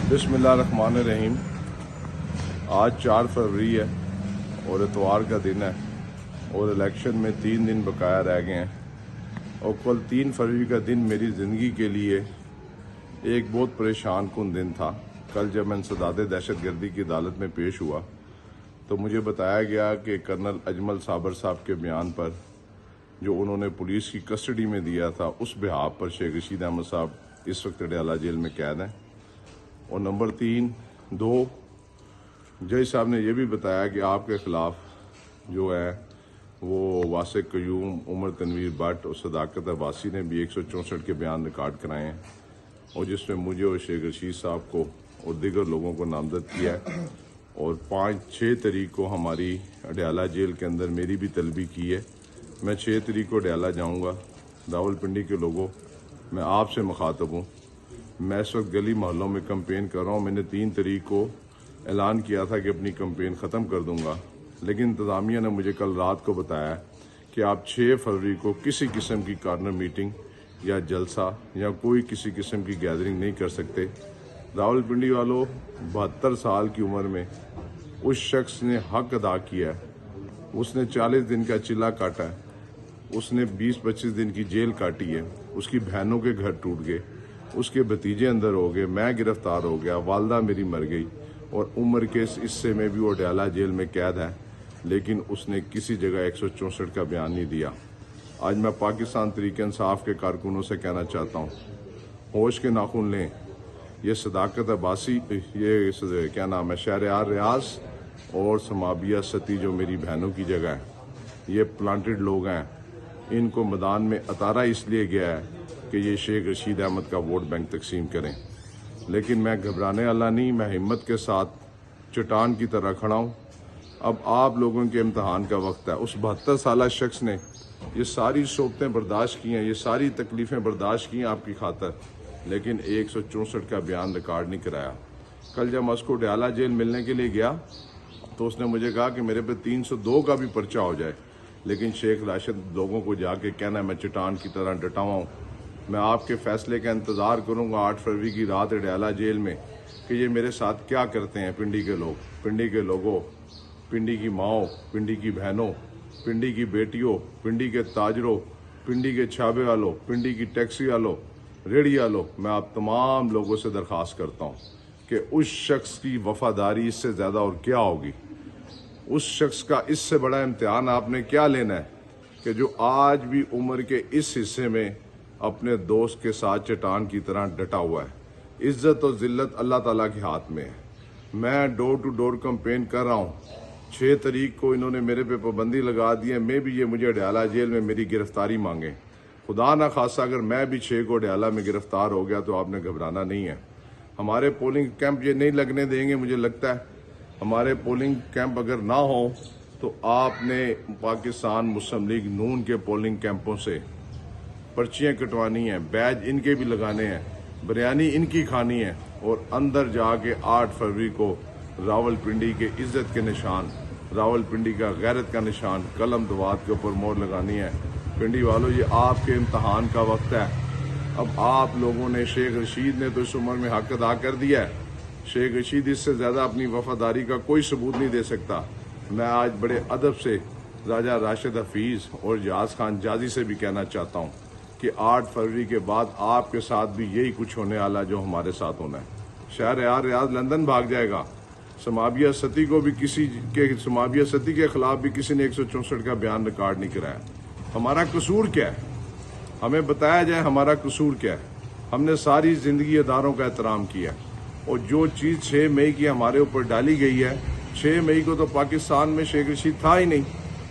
बिस्मिल्लाहिर्रहमानिर्रहीम। आज 4 फरवरी है और इतवार का दिन है और इलेक्शन में 3 दिन बकाया रह गए हैं और कल 3 फरवरी का दिन मेरी ज़िंदगी के लिए एक बहुत परेशान कुन दिन था। कल जब मैं इंसदाद दहशतगर्दी की अदालत में पेश हुआ तो मुझे बताया गया कि कर्नल अजमल साबर साहब के बयान पर जो उन्होंने पुलिस की कस्टडी में दिया था उस बिहाफ पर शेख रशीद अहमद साहब इस वक्त अडयाला जेल में कैद हैं। और नंबर 2 जज साहब ने यह भी बताया कि आपके ख़िलाफ़ जो है वो वासिक कयूम, उमर तनवीर भट्ट और सदाकत अब्बासी ने भी 164 के बयान रिकॉर्ड कराए हैं और जिसमें मुझे और शेख रशीद साहब को और दीगर लोगों को नामजद किया है। और 5-6 तारीख को हमारी अडयाला जेल के अंदर मेरी भी तलबी की है। मैं 6 तारीख को अडयाला जाऊँगा। रावलपिंडी के लोगों, मैं आपसे मुखातब हूँ। मैं इस वक्त गली मोहल्लों में कंपेन कर रहा हूँ। मैंने 3 तारीख को ऐलान किया था कि अपनी कंपेन ख़त्म कर दूंगा, लेकिन इंतज़ामिया ने मुझे कल रात को बताया कि आप 6 फरवरी को किसी किस्म की कॉर्नर मीटिंग या जलसा या कोई किसी किस्म की गैदरिंग नहीं कर सकते। रावलपिंडी वालों, 72 साल की उम्र में उस शख्स ने हक अदा किया है। उसने 40 दिन का चिल्ला काटा है, उसने 20-25 दिन की जेल काटी है, उसकी बहनों के घर टूट गए, उसके भतीजे अंदर हो गए, मैं गिरफ्तार हो गया, वालदा मेरी मर गई और उम्र के इस हिस्से में भी वो अडयाला जेल में कैद है, लेकिन उसने किसी जगह 164 का बयान नहीं दिया। आज मैं पाकिस्तान तहरीक इंसाफ के कारकुनों से कहना चाहता हूँ, होश के नाखून लें। ये सदाकत अब्बासी, ये क्या नाम है, शहरयार रियाज और समाबिया सती जो मेरी बहनों की जगह है, ये प्लांटेड लोग हैं। इनको मैदान में उतारा इसलिए गया है कि ये शेख रशीद अहमद का वोट बैंक तकसीम करें, लेकिन मैं घबराने वाला नहीं, मैं हिम्मत के साथ चट्टान की तरह खड़ा हूँ। अब आप लोगों के इम्तहान का वक्त है। उस 72 साल शख्स ने ये सारी सोबतें बर्दाश्त की हैं, ये सारी तकलीफ़ें बर्दाश्त की हैं आपकी खातर, लेकिन 164 का बयान रिकॉर्ड नहीं कराया। कल जब मैं उसको अडयाला जेल मिलने के लिए गया तो उसने मुझे कहा कि मेरे पे 302 का भी पर्चा हो जाए, लेकिन शेख राशिद लोगों को जाके कहना मैं चट्टान की तरह डटा हुआ हूँ। मैं आपके फैसले का इंतज़ार करूँगा 8 फरवरी की रात अडयाला जेल में कि ये मेरे साथ क्या करते हैं पिंडी के लोग, पिंडी के लोगों, पिंडी की माओ, पिंडी की बहनों, पिंडी की बेटियों, पिंडी के ताजरों, पिंडी के छाबे वालों, पिंडी की टैक्सी वालों, रेडी वालों। मैं आप तमाम लोगों से दरख्वास्त करता हूँ कि उस शख्स की वफादारी इससे ज़्यादा और क्या होगी। उस शख्स का इससे बड़ा इम्तिहान आपने क्या लेना है कि जो आज भी उम्र के इस हिस्से में अपने दोस्त के साथ चट्टान की तरह डटा हुआ है। इज्जत और जिल्लत अल्लाह ताला के हाथ में है। मैं डोर टू डोर कंपेन कर रहा हूँ। 6 तारीख को इन्होंने मेरे पे पाबंदी लगा दी है, मैं भी ये मुझे अडयाला जेल में मेरी गिरफ्तारी मांगे। खुदा ना खासा अगर मैं भी 6 को अडयाला में गिरफ्तार हो गया तो आपने घबराना नहीं है। हमारे पोलिंग कैंप ये नहीं लगने देंगे। मुझे लगता है हमारे पोलिंग कैंप अगर ना हो तो आपने पाकिस्तान मुस्लिम लीग नून के पोलिंग कैंपों से पर्चियाँ कटवानी हैं, बैज इनके भी लगाने हैं, बिरयानी इनकी खानी है और अंदर जाके 8 फरवरी को रावलपिंडी के इज्जत के निशान, रावलपिंडी का गैरत का निशान कलम दवात के ऊपर मोहर लगानी है। पिंडी वालों, ये आपके इम्तहान का वक्त है। अब आप लोगों ने, शेख रशीद ने तो इस उम्र में हक अदा कर दिया है। शेख रशीद इससे ज़्यादा अपनी वफादारी का कोई सबूत नहीं दे सकता। मैं आज बड़े अदब से राजा राशिद हफीज़ और जहाज़ खान जाजी से भी कहना चाहता हूँ कि 8 फरवरी के बाद आपके साथ भी यही कुछ होने वाला जो हमारे साथ होना है। शहरयार रियाज लंदन भाग जाएगा। समाबिया सती को भी समाबिया सती के खिलाफ भी किसी ने 164 का बयान रिकॉर्ड नहीं कराया। हमारा कसूर क्या है? हमें बताया जाए हमारा कसूर क्या है। हमने सारी ज़िंदगी अदारों का एहतराम किया और जो चीज़ 6 मई की हमारे ऊपर डाली गई है, 6 मई को तो पाकिस्तान में शेख रशीद था ही नहीं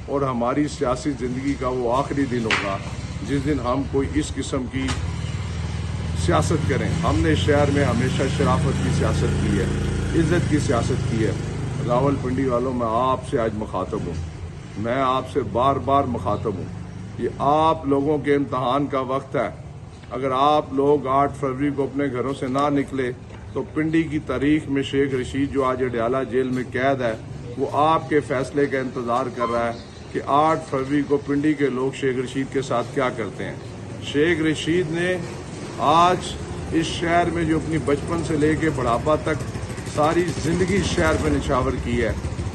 और हमारी सियासी ज़िंदगी का वो आखिरी दिन होगा जिस दिन हम कोई इस किस्म की सियासत करें। हमने शहर में हमेशा शराफत की सियासत की है, इज्जत की सियासत की है। रावलपिंडी वालों, मैं आपसे आज मुखातब हूँ, मैं आपसे बार बार मुखातब हूँ। ये आप लोगों के इम्तहान का वक्त है। अगर आप लोग 8 फरवरी को अपने घरों से ना निकले तो पिंडी की तारीख में शेख रशीद जो आज अडयाला जेल में कैद है वो आपके फैसले का इंतज़ार कर रहा है कि 8 फरवरी को पिंडी के लोग शेख रशीद के साथ क्या करते हैं। शेख रशीद ने आज اس شہر میں جو اپنی بچپن سے لے کے بڑھاپا تک ساری زندگی اس شہر پہ نچھاور کی ہے،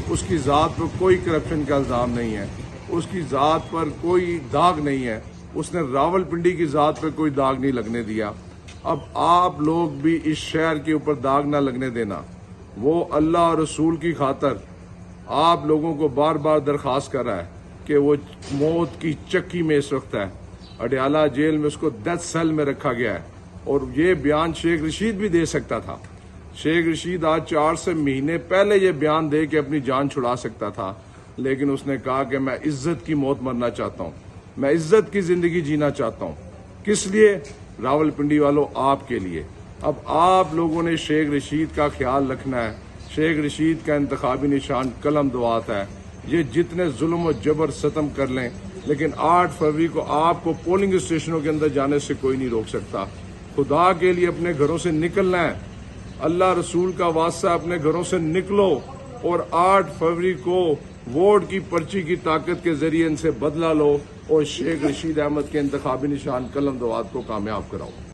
اس کی ذات پر کوئی کرپشن کا الزام نہیں ہے، اس کی ذات پر کوئی داغ نہیں ہے، اس نے راولپنڈی کی ذات پہ کوئی داغ نہیں لگنے دیا۔ اب آپ لوگ بھی اس شہر کے اوپر داغ نہ لگنے دینا۔ وہ اللہ اور رسول کی خاطر آپ لوگوں کو بار بار درخواست کر رہا ہے کہ وہ موت کی چکی میں اس وقت ہے، اڈیالہ جیل میں اس کو ڈیتھ سیل میں رکھا گیا ہے، اور یہ بیان شیخ رشید بھی دے سکتا تھا۔ شیخ رشید آج 4 سے مہینے پہلے یہ بیان دے کے اپنی جان چھڑا سکتا تھا، لیکن اس نے کہا کہ میں عزت کی موت مرنا چاہتا ہوں، میں عزت کی زندگی جینا چاہتا ہوں۔ کس لیے؟ راولپنڈی والوں، آپ کے لیے۔ اب آپ لوگوں نے شیخ رشید کا خیال رکھنا ہے۔ شیخ رشید کا انتخابی نشان قلم دعات ہے۔ یہ جتنے ظلم و جبر ستم کر لیں، لیکن 8 فروری کو آپ کو پولنگ اسٹیشنوں کے اندر جانے سے کوئی نہیں روک سکتا۔ خدا کے لیے اپنے گھروں سے نکلنا ہے، اللہ رسول کا واسطہ، اپنے گھروں سے نکلو اور 8 فروری کو ووٹ کی پرچی کی طاقت کے ذریعے ان سے بدلہ لو اور شیخ رشید احمد کے انتخابی نشان قلم دعات کو کامیاب کراؤ۔